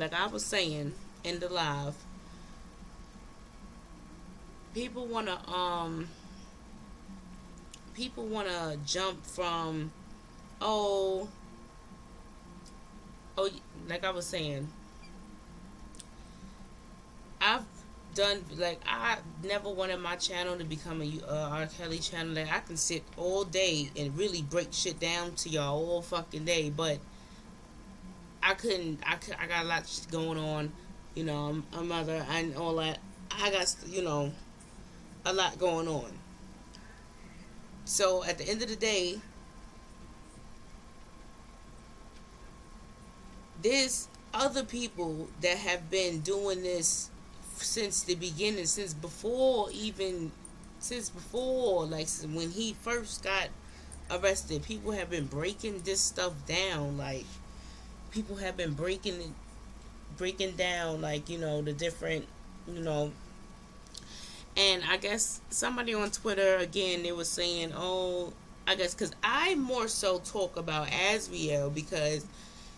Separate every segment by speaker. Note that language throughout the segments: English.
Speaker 1: like I was saying in the live, people wanna people wanna jump from, oh, oh, like I was saying, I've done, like, I never wanted my channel to become a R. Kelly channel. Like, I can sit all day and really break shit down to y'all all fucking day, but I couldn't. I got a lot going on. A mother and all that. I got, a lot going on. So at the end of the day, there's other people that have been doing this since the beginning, since before, like when he first got arrested. People have been breaking this stuff down. Like, people have been breaking down, like, the different, you know. And I guess somebody on Twitter again, they was saying, oh, I guess because I more so talk about Asriel, because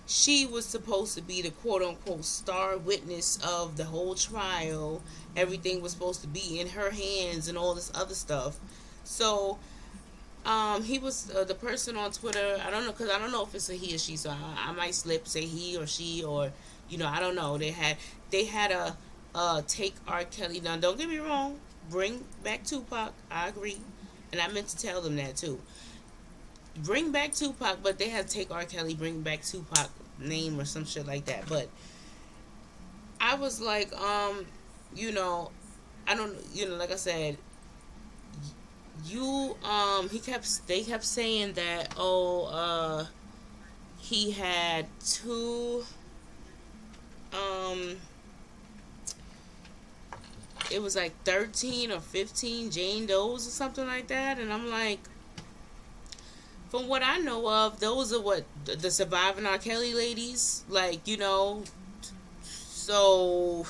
Speaker 1: she was supposed to be the quote unquote star witness of the whole trial. Everything was supposed to be in her hands and all this other stuff. So, he was, the person on Twitter. I don't know, because I don't know if it's a he or she. So I might slip, say he or she, or I don't know. They had a take R. Kelly. Now, don't get me wrong. Bring back Tupac. I agree, and I meant to tell them that too. Bring back Tupac, but they had to take R. Kelly, bring back Tupac name or some shit like that. But I was like, you know, I don't, like I said, they kept saying that, oh, he had two, um, it was like 13 or 15 Jane Does or something like that, and I'm like, from what I know of, those are what the surviving R. Kelly ladies, like, so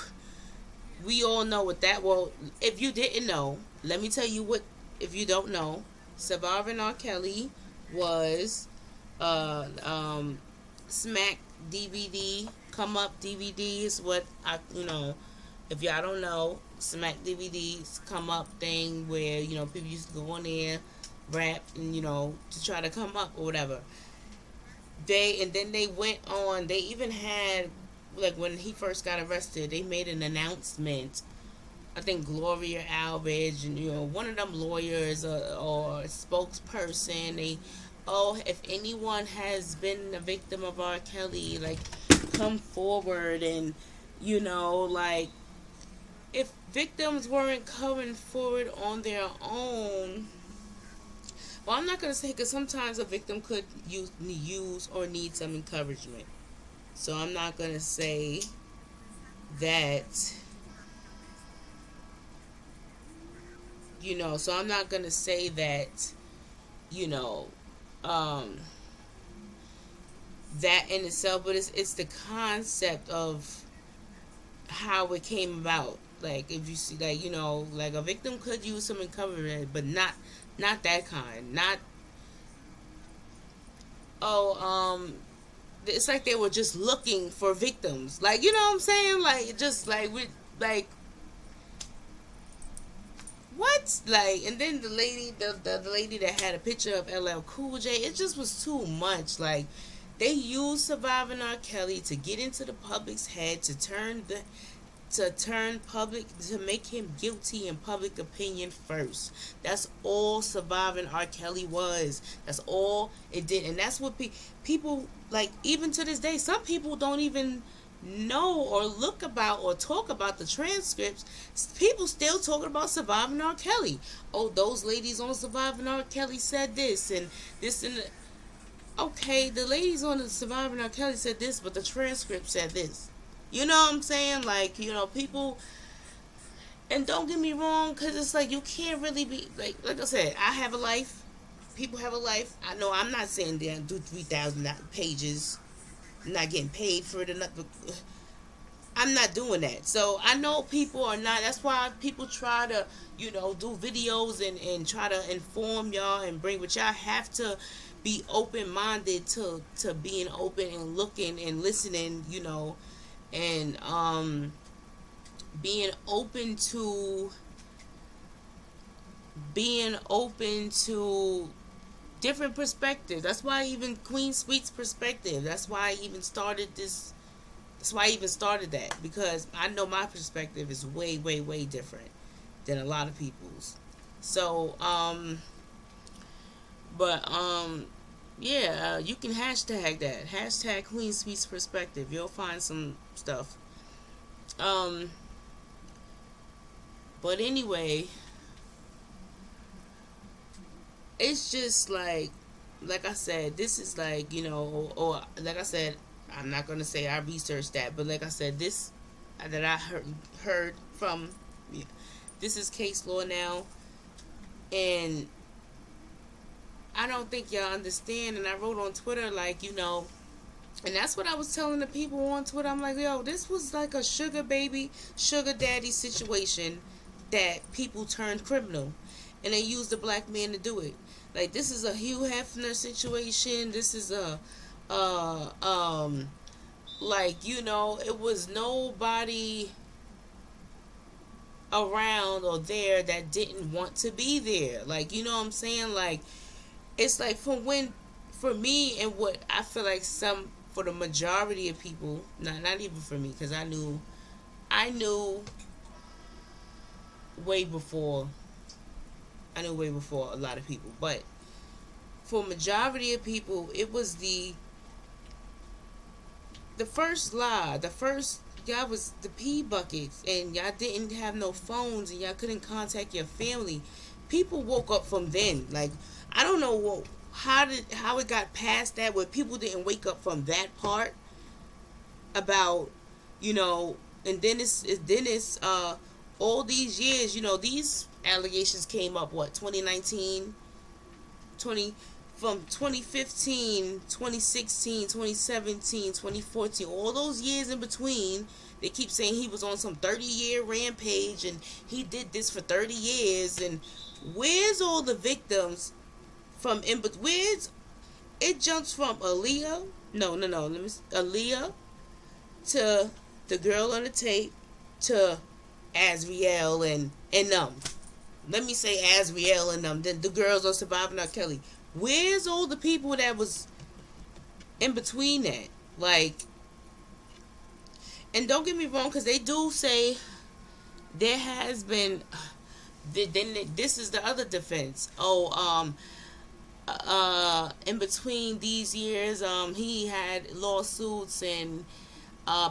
Speaker 1: we all know what that. Well, if you didn't know, let me tell you what. If you don't know, surviving R. Kelly was Smack DVD, Come Up DVD is what if y'all don't know, Smack DVDs Come Up thing where people used to go on there, rap, and to try to come up or whatever. And then they went on. They even had, like, when he first got arrested, they made an announcement. I think Gloria Albridge and one of them lawyers, or spokesperson. Oh, if anyone has been a victim of R. Kelly, like, come forward. And like, if victims weren't coming forward on their own, well, I'm not gonna say, because sometimes a victim could use or need some encouragement. So I'm not gonna say that. So I'm not gonna say that. You know, um, that in itself, but it's the concept of how it came about. Like, if you see, like, like, a victim could use some encouragement, but not that kind. Not, oh, it's like they were just looking for victims. Like, you know what I'm saying? Like, just like, like, what? Like, and then the lady that had a picture of LL Cool J, it just was too much. Like, they used surviving R. Kelly to get into the public's head, to make him guilty in public opinion first. That's all surviving R. Kelly was. That's all it did. And that's what people, like, even to this day, some people don't even know or look about or talk about the transcripts. People still talking about surviving R. Kelly. Oh, those ladies on surviving R. Kelly said this and this and okay, the ladies on the surviving R. Kelly said this, but the transcript said this. You know what I'm saying? Like, people, and don't get me wrong, because it's like, you can't really be, like I said, I have a life. People have a life. I know I'm not saying they do 3,000 pages. I'm not getting paid for it. I'm not doing that. So I know people are not. That's why people try to, do videos and try to inform y'all and bring, but y'all have to be open minded to being open and looking and listening, and being open to being open to different perspectives. That's why even Queen Sweet's perspective. That's why I even started this. That's why I even started that, because I know my perspective is way, way, way different than a lot of people's. So, but yeah, you can hashtag that. Hashtag Queen Sweet's perspective. You'll find some stuff. Um, but anyway, it's just like I said, this is like, or like I said, I'm not gonna say I researched that, but like I said, this that I heard from, this is case law now, and I don't think y'all understand. And I wrote on Twitter, like, and that's what I was telling the people on Twitter. I'm like, yo, this was like a sugar baby, sugar daddy situation that people turned criminal, and they used the black man to do it. Like, this is a Hugh Hefner situation. This is a, like, it was nobody around or there that didn't want to be there. Like, you know what I'm saying? Like, it's like, for me, and what I feel like for the majority of people, not even for me, because I knew way before, a lot of people, but for majority of people, it was the first lie, the first, y'all was the pee buckets, and y'all didn't have no phones, and y'all couldn't contact your family. People woke up from then. Like, I don't know how it got past that, where people didn't wake up from that part about, and then it's all these years, these allegations came up, what, 2019, 20 from 2015, 2016, 2017, 2014, all those years in between. They keep saying he was on some 30-year rampage, and he did this for 30 years. And where's all the victims from where's it jumps from Aaliyah? No. Aaliyah to the girl on the tape to Azriel and them. Let me say Azriel and them. The girls are surviving R. Kelly. Where's all the people that was in between that? Like, and don't get me wrong, because they do say there has been. Then this is the other defense. In between these years, he had lawsuits, and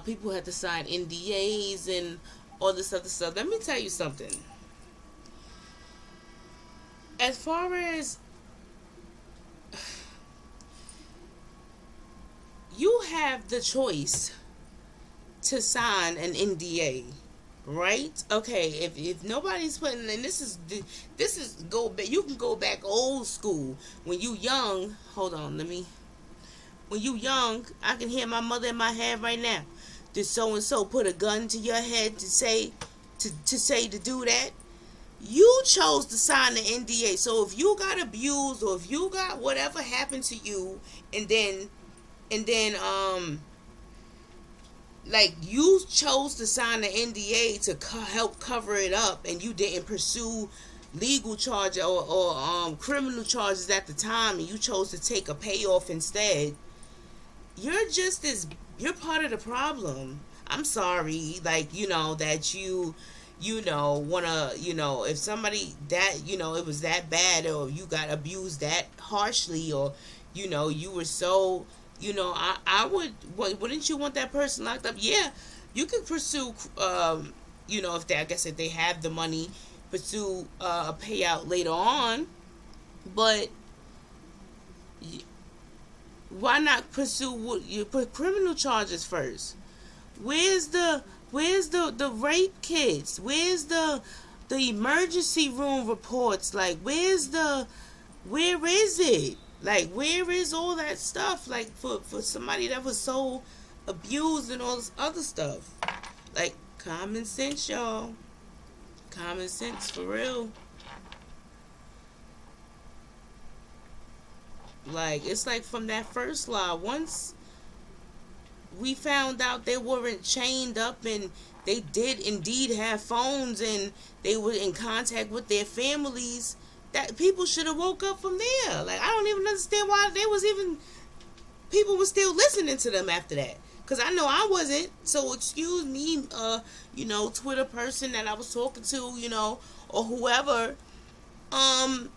Speaker 1: people had to sign NDAs and all this other stuff. Let me tell you something. As far as you have the choice to sign an NDA, right? Okay, if nobody's putting, and this is go back, you can go back old school when you young. Hold on, when you young, I can hear my mother in my head right now. Did so and so put a gun to your head to say to do that? You chose to sign the NDA. So if you got abused, or if you got whatever happened to you, and then like, you chose to sign the NDA to help cover it up, and you didn't pursue legal charges or criminal charges at the time, and you chose to take a payoff instead. You're part of the problem. I'm sorry, like, that wanna, if somebody that, it was that bad, or you got abused that harshly, or, you were so, I wouldn't you want that person locked up? Yeah, you could pursue, if they, I guess, if they have the money, pursue a payout later on, but why not pursue you put criminal charges first? Where's the rape kits? Where's the emergency room reports? Like, where is it? Like, where is all that stuff? Like, for somebody that was so abused and all this other stuff. Like, common sense, y'all. Common sense, for real. Like, it's like from that first law, once we found out they weren't chained up and they did indeed have phones and they were in contact with their families, that people should have woke up from there. Like, I don't even understand why they was even, people were still listening to them after that. Cause I know I wasn't. So excuse me, Twitter person that I was talking to, or whoever. Um,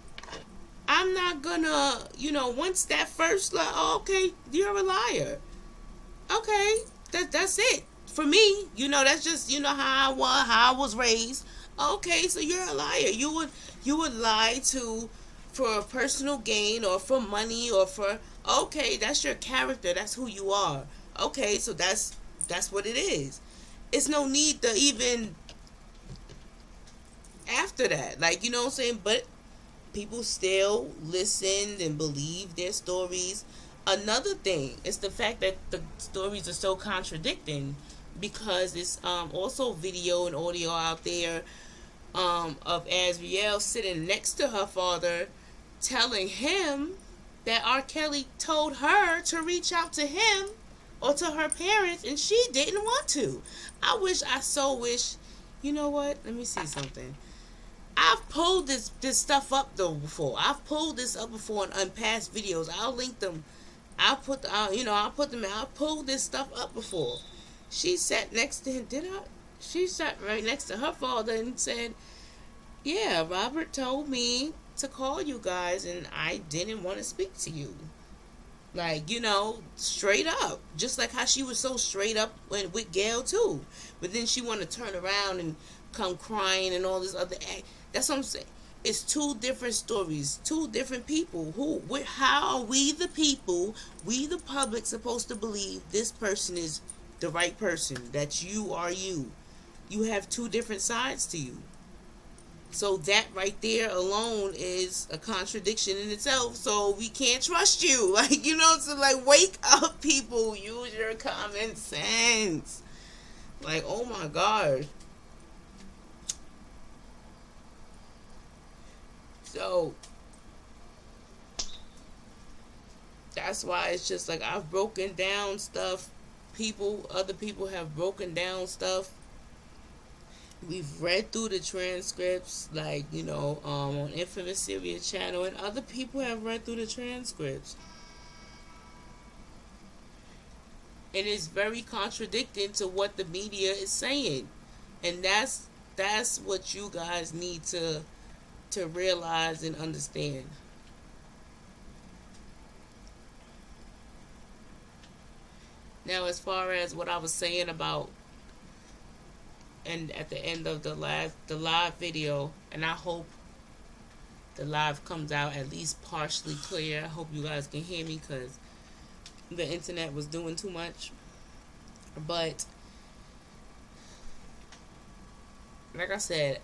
Speaker 1: I'm not gonna, once that first, like, oh, okay, you're a liar. Okay, that's it for me. That's just how I was raised. Okay, so you're a liar. You would lie to for personal gain or for money or for, okay, that's your character. That's who you are. Okay, so that's what it is. It's no need to even after that. Like, what I'm saying? But people still listened and believed their stories. Another thing is the fact that the stories are so contradicting because it's also video and audio out there of Azriel sitting next to her father telling him that R. Kelly told her to reach out to him or to her parents and she didn't want to. I so wish, you know what? Let me see something. I've pulled this stuff up though before. I've pulled this up before in past videos. I'll link them. I'll put them in. I pulled this stuff up before. She sat next to him. Did I? She sat right next to her father and said, "Yeah, Robert told me to call you guys, and I didn't want to speak to you." Like, straight up. Just like how she was so straight up with Gail too. But then she wanted to turn around and come crying and all this other act. That's what I'm saying. It's two different stories, two different people. How are we the people, we the public, supposed to believe this person is the right person? That you are you. You have two different sides to you. So that right there alone is a contradiction in itself. So we can't trust you. Like, so like, wake up, people. Use your common sense. Like, oh my gosh. So that's why it's just like I've broken down stuff. Other people have broken down stuff. We've read through the transcripts, like, on Infamous Syria channel, and other people have read through the transcripts. And it's very contradicting to what the media is saying. And that's what you guys need to realize and understand. Now, as far as what I was saying about, and at the end of the live video, and I hope the live comes out at least partially clear. I hope you guys can hear me because the internet was doing too much. But like I said,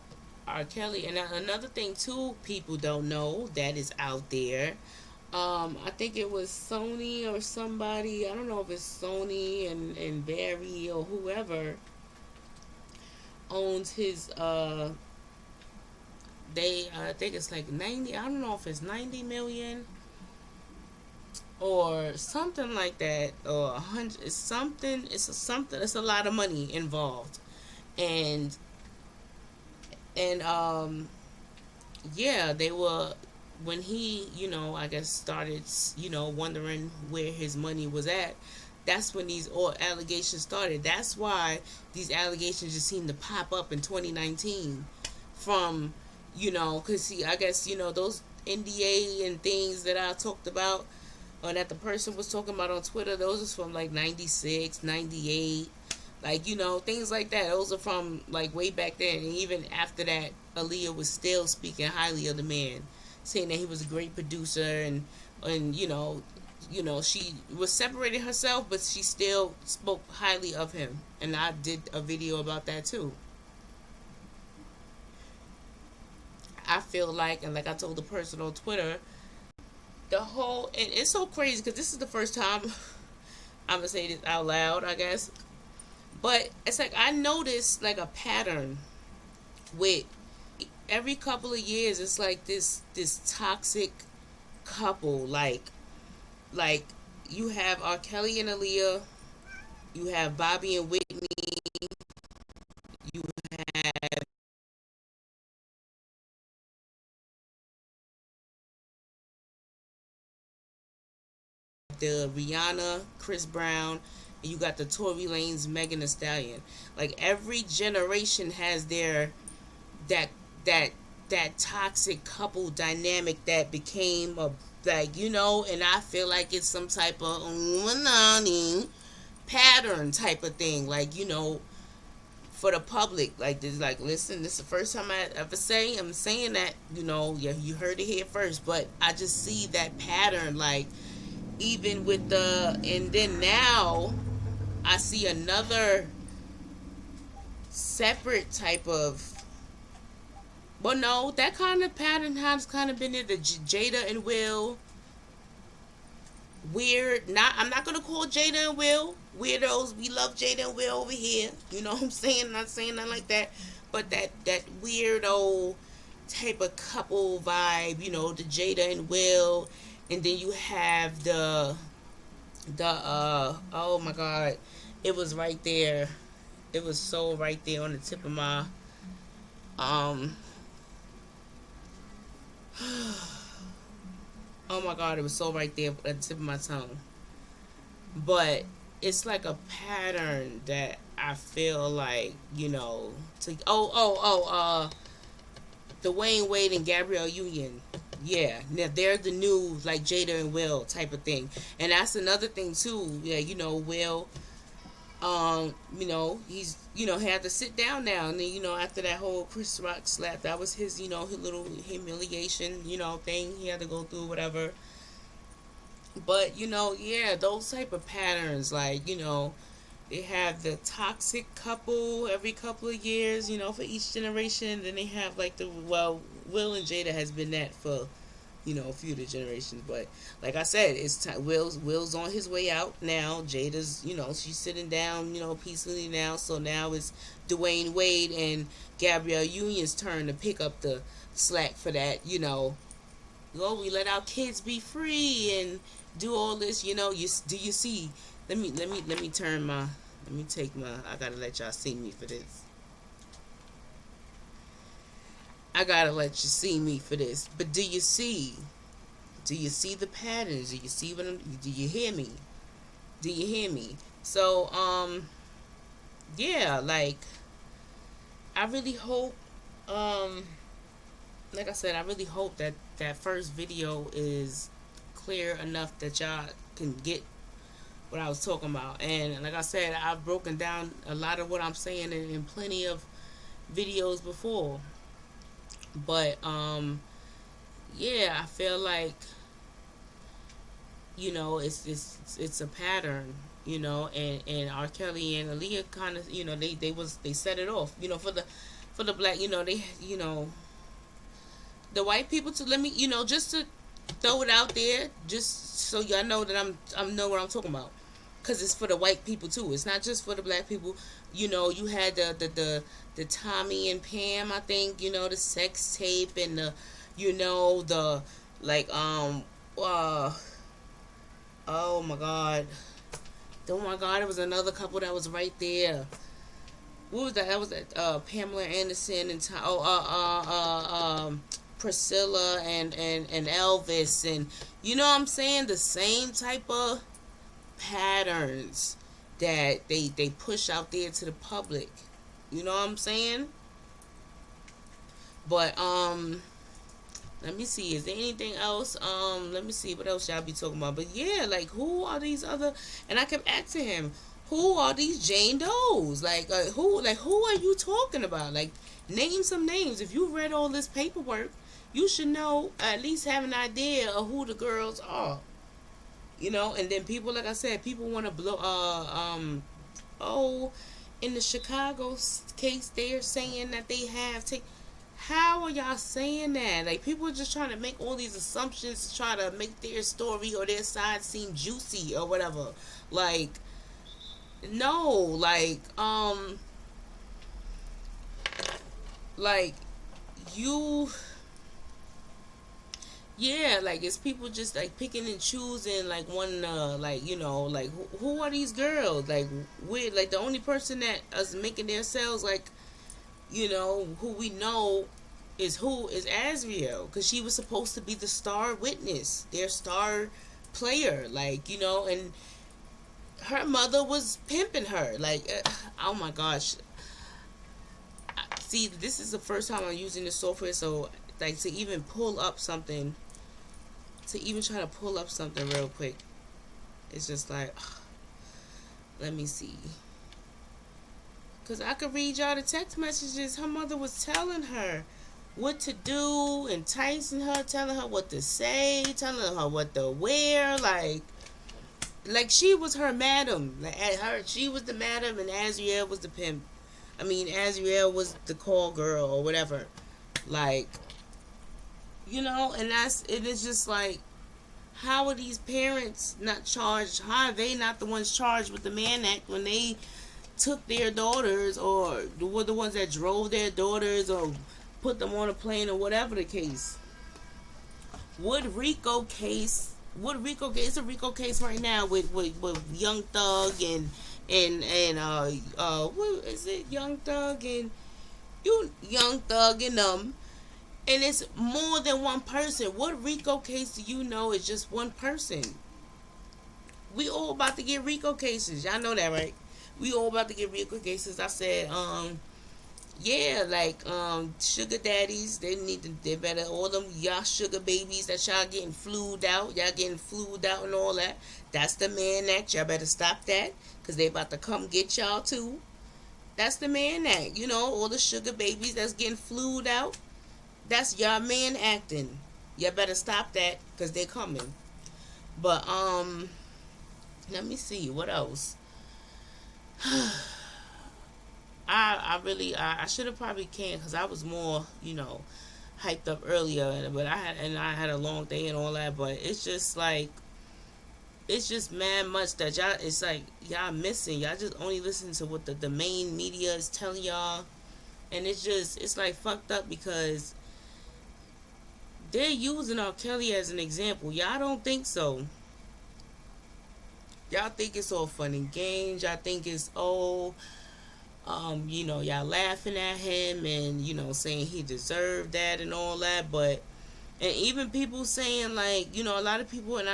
Speaker 1: R. Kelly, and another thing too, people don't know that is out there. I think it was Sony or somebody. I don't know if it's Sony and Barry or whoever owns his I think it's like 90, I don't know if it's 90 million or something like that, or 100. It's a lot of money involved. And yeah, they were, when he, I guess started, wondering where his money was at. That's when these all allegations started. That's why these allegations just seem to pop up in 2019 from, because see, I guess, those NDA and things that I talked about, or that the person was talking about on Twitter, those is from like 96, 98, like, things like that. Those are from like way back then. And even after that, Aaliyah was still speaking highly of the man, saying that he was a great producer, and she was separating herself, but she still spoke highly of him. And I did a video about that too. I feel like, and like I told the person on Twitter, and it's so crazy because this is the first time I'm gonna say this out loud, I guess. But it's like I noticed like a pattern with every couple of years. It's like this toxic couple, like you have R. Kelly and Aaliyah, You have Bobby and Whitney. You have the Rihanna, Chris Brown, and you got the Tory Lanez, Megan Thee Stallion. Like every generation has their that that that toxic couple dynamic that became a, like, and I feel like it's some type of pattern type of thing, like, for the public, like this, like, listen, this is the first time I ever I'm saying that, yeah, you heard it here first, but I just see that pattern, like, even with the, and then now I see another separate type of, well, no, that kind of pattern has kind of been in the Jada and Will. Weird, not, I'm not gonna call Jada and Will weirdos. We love Jada and Will over here. You know what I'm saying? Not saying nothing like that, but that weirdo type of couple vibe. The Jada and Will, and then you have the oh my god, it was right there. It was so right there on the tip of my um oh my god, it was so right there at the tip of my tongue. But it's like a pattern that I feel like, to, the Wayne Wade and Gabrielle Union. Yeah, now they're the new, like, Jada and Will type of thing. And that's another thing too. Yeah, Will, he's, had to sit down now, and then, after that whole Chris Rock slap, that was his, his little humiliation, thing he had to go through, whatever. But, yeah, those type of patterns, like, they have the toxic couple every couple of years, for each generation. Then they have, like, well, Will and Jada has been that for, a few of the generations. But like I said, it's time. Will's on his way out now. Jada's, she's sitting down, peacefully now. So now it's Dwayne Wade and Gabrielle Union's turn to pick up the slack for that. Oh, we let our kids be free and do all this. You see? Let me turn my. Let me take my. I gotta let y'all see me for this. I gotta let you see me for this. But do you see? Do you see the patterns? Do you see what I'm? Do you hear me? Do you hear me? So yeah, like, I really hope, like I said, I really hope that that first video is clear enough that y'all can get what I was talking about. And like I said, I've broken down a lot of what I'm saying in plenty of videos before. But yeah, I feel like, it's a pattern, and R. Kelly and Aaliyah kind of, they set it off, for the black, they, the white people, to let me, just to throw it out there, just so y'all know that I'm know what I'm talking about, because it's for the white people too. It's not just for the black people. You had the Tommy and Pam, I think, the sex tape, and the, the, like, oh my god, oh my god, it was another couple that was right there. What was that? That was Pamela Anderson and Priscilla and Elvis, and what I'm saying, the same type of patterns that they push out there to the public. You know what I'm saying? But let me see. Is there anything else? Let me see what else y'all be talking about. But yeah, like, who are these other? And I kept asking him, who are these Jane Does? Like, who are you talking about? Like, name some names. If you read all this paperwork, you should know, at least have an idea of who the girls are. And then people, like I said, people want to blow. Oh, in the Chicago case, they're saying that they have take. How are y'all saying that? Like, people are just trying to make all these assumptions to try to make their story or their side seem juicy or whatever. Like, no, like, you Yeah, like it's people just like picking and choosing like one like like who are these girls, like we're like the only person that is making themselves like who we know is Azriel, because she was supposed to be the star witness, their star player, like and her mother was pimping her, like oh my gosh. See, this is the first time I'm using this software, so like to even pull up something, to even try to pull up something real quick, it's just like let me see, because I could read y'all the text messages. Her mother was telling her what to do, enticing her, telling her what to say, telling her what to wear, like she was her madam. Like she was the madam, and Azriel was the pimp. I mean, Azriel was the call girl or whatever. Like, and it is just like, how are these parents not charged? How are they not the ones charged with the Mann Act when they took their daughters, or were the ones that drove their daughters or put them on a plane, or whatever the case? Would Rico case? Would Rico case? It's a Rico case right now with Young Thug and what is it? Young Thug and and it's more than one person. What Rico case do you know is just one person? We all about to get Rico cases. Y'all know that, right? We all about to get Rico cases. I said, yeah, like sugar daddies, they better, all them y'all sugar babies that y'all getting flued out, and all that. That's the Mann Act. Y'all better stop that, cause they about to come get y'all too. That's the Mann Act. All the sugar babies that's getting flued out. That's y'all man acting. Y'all better stop that, cause they coming. But let me see what else. I really I should have probably came, because I was more hyped up earlier, but I had a long day and all that. But it's just like, it's just mad much that y'all, it's like y'all missing. Y'all just only listen to what the main media is telling y'all, and it's like fucked up, because they're using R. Kelly as an example. Y'all don't think so. Y'all think it's all fun and games. Y'all think it's y'all laughing at him and saying he deserved that and all that. But and even people saying, like, a lot of people, and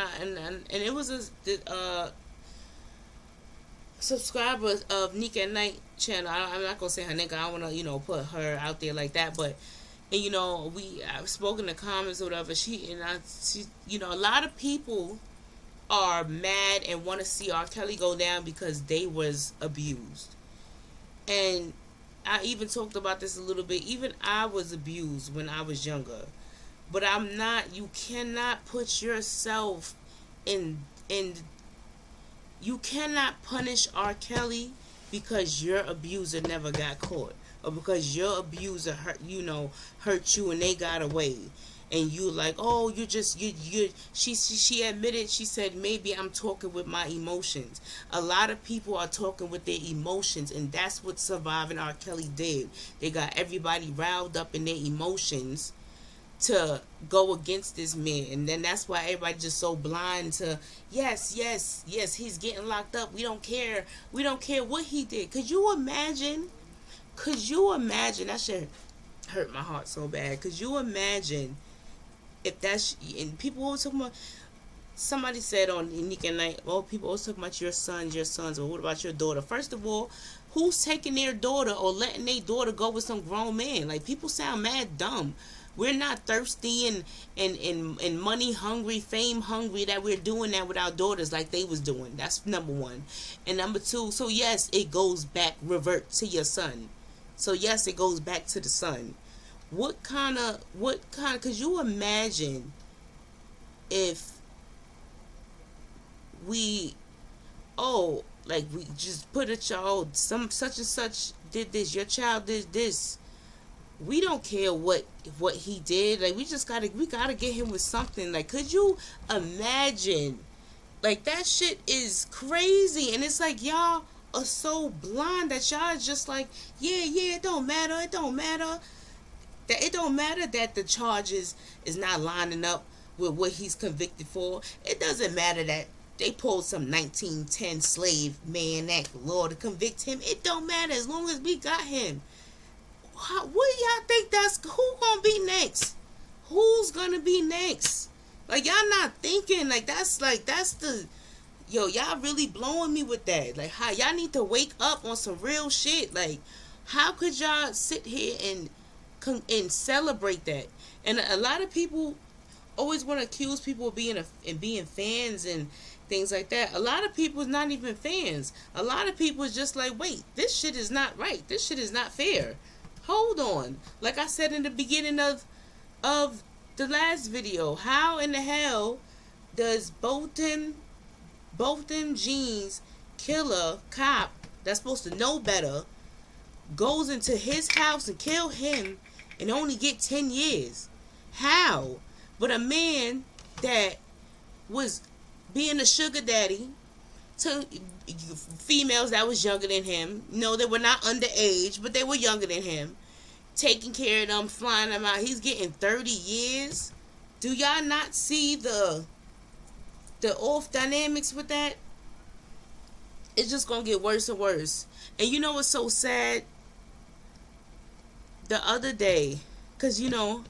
Speaker 1: it was a subscriber of Nick at Night channel. I'm not gonna say her name. I don't want to put her out there like that, but. And I've spoken in the comments or whatever. She a lot of people are mad and want to see R. Kelly go down because they was abused. And I even talked about this a little bit. Even I was abused when I was younger. But I'm not, you cannot put yourself in you cannot punish R. Kelly because your abuser never got caught, or because your abuser hurt you and they got away, and you like, oh, she admitted, she said, maybe I'm talking with my emotions. A lot of people are talking with their emotions, and that's what Surviving R. Kelly did. They got everybody riled up in their emotions to go against this man, and then that's why everybody just so blind to, yes, he's getting locked up, we don't care what he did. Could you imagine that shit hurt my heart so bad. Could you imagine if that's, and people always talking about, somebody said on Nick at Night, oh, people always talking about your sons, but what about your daughter? First of all, who's taking their daughter or letting their daughter go with some grown man? Like, people sound mad dumb. We're not thirsty and money hungry, fame hungry, that we're doing that with our daughters like they was doing. That's number one. And number two, so yes, it goes back, revert to your son. So yes, it goes back to the son. Could you imagine if we, like, we just put a child, some such and such did this, your child did this. We don't care what he did. Like, we gotta get him with something. Like, could you imagine? Like, that shit is crazy. And it's like, y'all are so blind that y'all is just like, yeah, it don't matter. That it don't matter that the charges is not lining up with what he's convicted for. It doesn't matter that they pulled some 1910 slave man act law to convict him. It don't matter as long as we got him. What do y'all think that's who gonna be next? Who's gonna be next? Like y'all not thinking that's the yo, y'all really blowing me with that. Like how y'all need to wake up on some real shit. Like how could y'all sit here and celebrate that? And a lot of people always want to accuse people of being fans and things like that. A lot of people is not even fans. A lot of people is just like, wait, this shit is not right. This shit is not fair. Hold on. Like I said in the beginning of the last video, how in the hell does both them jeans killer cop that's supposed to know better goes into his house and kill him and only get 10 years? How? But a man that was being a sugar daddy to females that was younger than him, no, they were not underage, but they were younger than him, taking care of them, flying them out, he's getting 30 years. Do y'all not see the off dynamics with that? It's just gonna get worse and worse. And you know what's so sad? The other day, because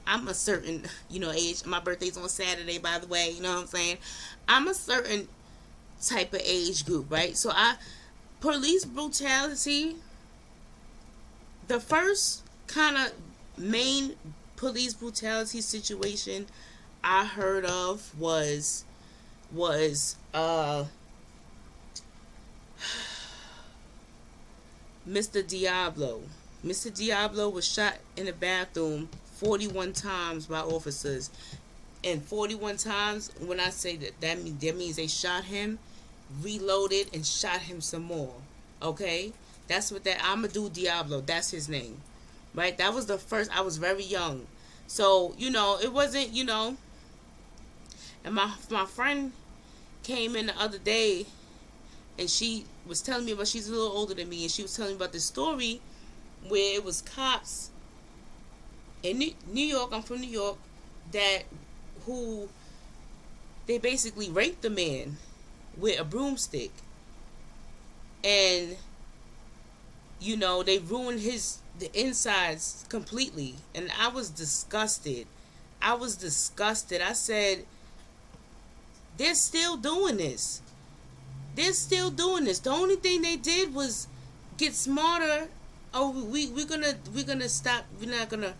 Speaker 1: I'm a certain age. My birthday's on Saturday, by the way. You know what I'm saying? I'm a certain type of age group, right? So police brutality, the first kind of main police brutality situation I heard of was Mr. Diablo. Mr. Diablo was shot in the bathroom 41 times by officers. And 41 times, when I say that means they shot him, reloaded, and shot him some more. Okay? That's what that Amadou Diablo, that's his name. Right? That was the first. I was very young. So, it wasn't, and my friend came in the other day and she was telling me about, she's a little older than me, and she was telling me about this story where it was cops in New York, I'm from New York, who they basically raped the man with a broomstick. And they ruined the insides completely. And I was disgusted. I said, they're still doing this. The only thing they did was get smarter. Oh, we're gonna stop. We're not gonna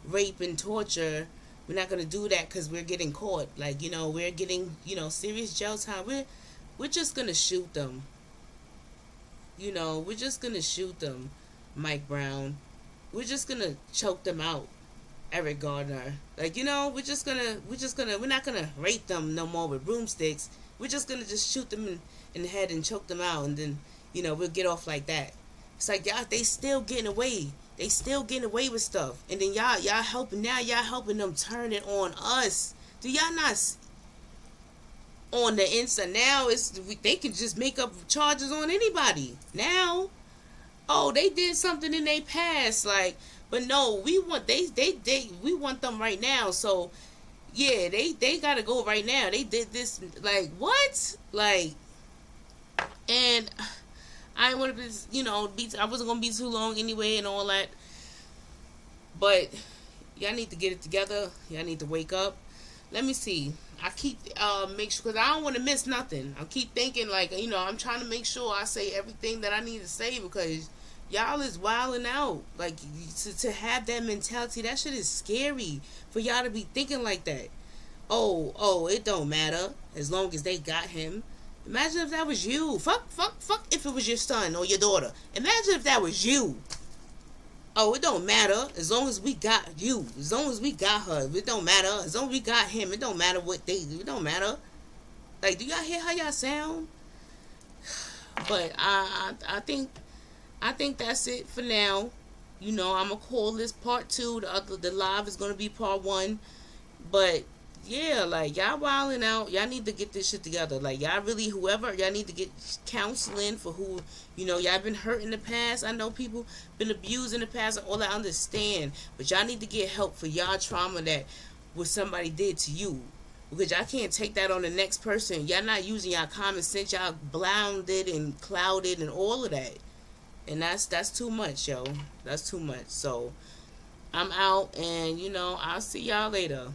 Speaker 1: rape and torture. We're not gonna do that because we're getting caught. Like, we're getting serious jail time. We're just gonna shoot them. We're just gonna shoot them, Mike Brown. We're just gonna choke them out, Eric Gardner. Like, we're not gonna rape them no more with broomsticks. We're just gonna shoot them in the head and choke them out, and then we'll get off like that. It's like, y'all, they still getting away. They still getting away with stuff. And then y'all helping them turn it on us. Do y'all not on the inside now? They can just make up charges on anybody now. Oh, they did something in their past, like, but no, we want we want them right now. So yeah, they gotta go right now. They did this, like, what, like, and I didn't want to be, I wasn't going to be too long anyway and all that. But y'all need to get it together. Y'all need to wake up. Let me see. I keep, make sure, because I don't want to miss nothing. I keep thinking, like, I'm trying to make sure I say everything that I need to say, because y'all is wilding out. Like, to have that mentality, that shit is scary for y'all to be thinking like that. Oh, it don't matter as long as they got him. Imagine if that was you. Fuck if it was your son or your daughter. Imagine if that was you. Oh, it don't matter as long as we got you. As long as we got her. It don't matter. As long as we got him. It don't matter what they do. It don't matter. Like, do y'all hear how y'all sound? But I think that's it for now. I'm gonna call this part 2. The live is gonna be part 1. But yeah, like, y'all wilding out. Y'all need to get this shit together. Like, y'all really, whoever, y'all need to get counseling for who, y'all been hurt in the past. I know people been abused in the past, all I understand. But y'all need to get help for y'all trauma that what somebody did to you. because y'all can't take that on the next person. Y'all not using y'all common sense. Y'all blounded and clouded and all of that, and that's too much, yo. That's too much. So I'm out, and I'll see y'all later.